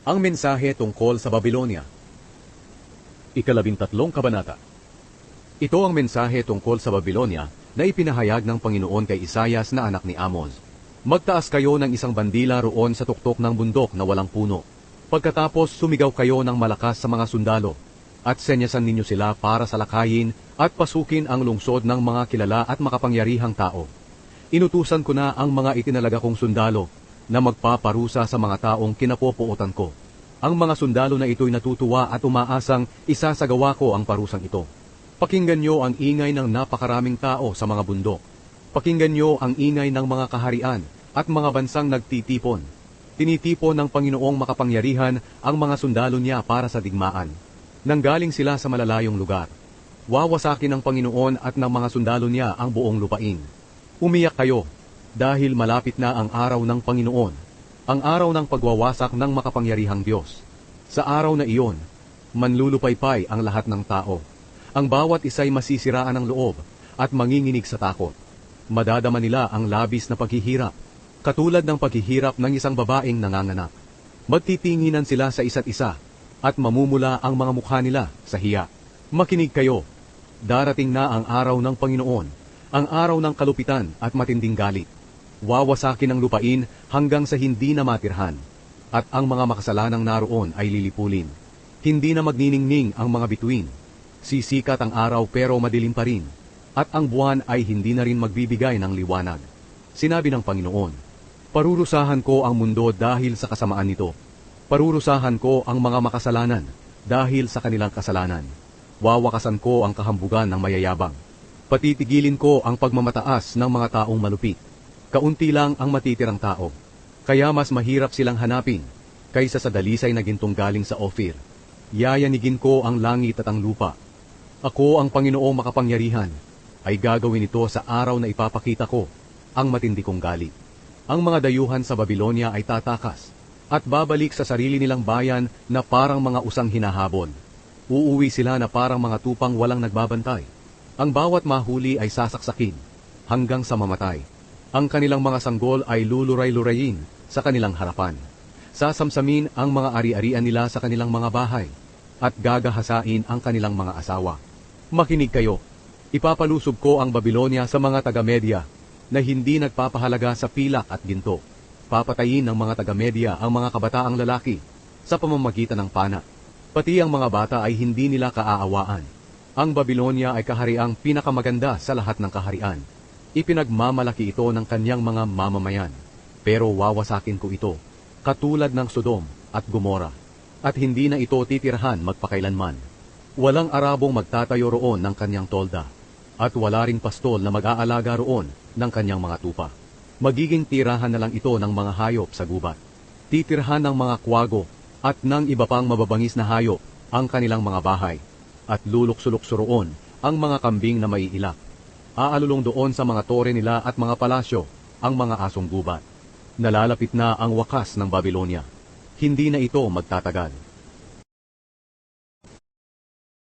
Ang mensahe tungkol sa Babylonia. Ikalabintatlong kabanata. Ito ang mensahe tungkol sa Babylonia na ipinahayag ng Panginoon kay Isaias na anak ni Amos. Magtaas kayo ng isang bandila roon sa tuktok ng bundok na walang puno. Pagkatapos sumigaw kayo ng malakas sa mga sundalo, at senyasan ninyo sila para salakayin at pasukin ang lungsod ng mga kilala at makapangyarihang tao. Inutusan ko na ang mga itinalaga kong sundalo na magpaparusa sa mga taong kinapopuotan ko. Ang mga sundalo na ito'y natutuwa at umaasang isasagawa ko ang parusang ito. Pakinggan nyo ang ingay ng napakaraming tao sa mga bundok. Pakinggan nyo ang ingay ng mga kaharian at mga bansang nagtitipon. Tinitipon ng Panginoong makapangyarihan ang mga sundalo niya para sa digmaan. Nanggaling sila sa malalayong lugar. Wawasakin ng Panginoon at ng mga sundalo niya ang buong lupain. Umiyak kayo, dahil malapit na ang araw ng Panginoon, ang araw ng pagwawasak ng makapangyarihang Diyos. Sa araw na iyon, manlulupaypay ang lahat ng tao. Ang bawat isa'y masisiraan ng loob at manginginig sa takot. Madadama nila ang labis na paghihirap, katulad ng paghihirap ng isang babaeng nanganganak. Magtitinginan sila sa isa't isa at mamumula ang mga mukha nila sa hiya. Makinig kayo, darating na ang araw ng Panginoon, ang araw ng kalupitan at matinding galit. Wawasakin ang lupain hanggang sa hindi na matirhan, at ang mga makasalanang naroon ay lilipulin. Hindi na magniningning ang mga bituin. Sisikat ang araw pero madilim pa rin, at ang buwan ay hindi na rin magbibigay ng liwanag. Sinabi ng Panginoon, parurusahan ko ang mundo dahil sa kasamaan nito. Parurusahan ko ang mga makasalanan dahil sa kanilang kasalanan. Wawakasan ko ang kahambugan ng mayayabang. Patitigilin ko ang pagmamataas ng mga taong malupit. Kaunti lang ang matitirang tao, kaya mas mahirap silang hanapin kaysa sa dalisay na gintong galing sa Ophir. Yayanigin ko ang langit at ang lupa. Ako ang Panginoong makapangyarihan, ay gagawin ito sa araw na ipapakita ko ang matindi kong galit. Ang mga dayuhan sa Babylonia ay tatakas at babalik sa sarili nilang bayan na parang mga usang hinahabol. Uuwi sila na parang mga tupang walang nagbabantay. Ang bawat mahuli ay sasaksakin hanggang sa mamatay. Ang kanilang mga sanggol ay luluray-lurayin sa kanilang harapan. Sasamsamin ang mga ari-arian nila sa kanilang mga bahay at gagahasain ang kanilang mga asawa. Makinig kayo, ipapalusob ko ang Babylonia sa mga taga-Media na hindi nagpapahalaga sa pilak at ginto. Papatayin ng mga taga-Media ang mga kabataang lalaki sa pamamagitan ng pana. Pati ang mga bata ay hindi nila kaaawaan. Ang Babylonia ay kahariang pinakamaganda sa lahat ng kaharian. Ipinagmamalaki ito ng kanyang mga mamamayan, pero wawasakin ko ito, katulad ng Sodom at Gomora, at hindi na ito titirhan magpakailanman. Walang Arabong magtatayo roon ng kanyang tolda, at wala ring pastol na mag-aalaga roon ng kanyang mga tupa. Magiging tirahan na lang ito ng mga hayop sa gubat. Titirhan ng mga kwago at ng iba pang mababangis na hayop ang kanilang mga bahay, at luluksulukso roon ang mga kambing na maiilak. Aalulong doon sa mga tore nila at mga palasyo ang mga asong gubat. Nalalapit na ang wakas ng Babylonia. Hindi na ito magtatagal.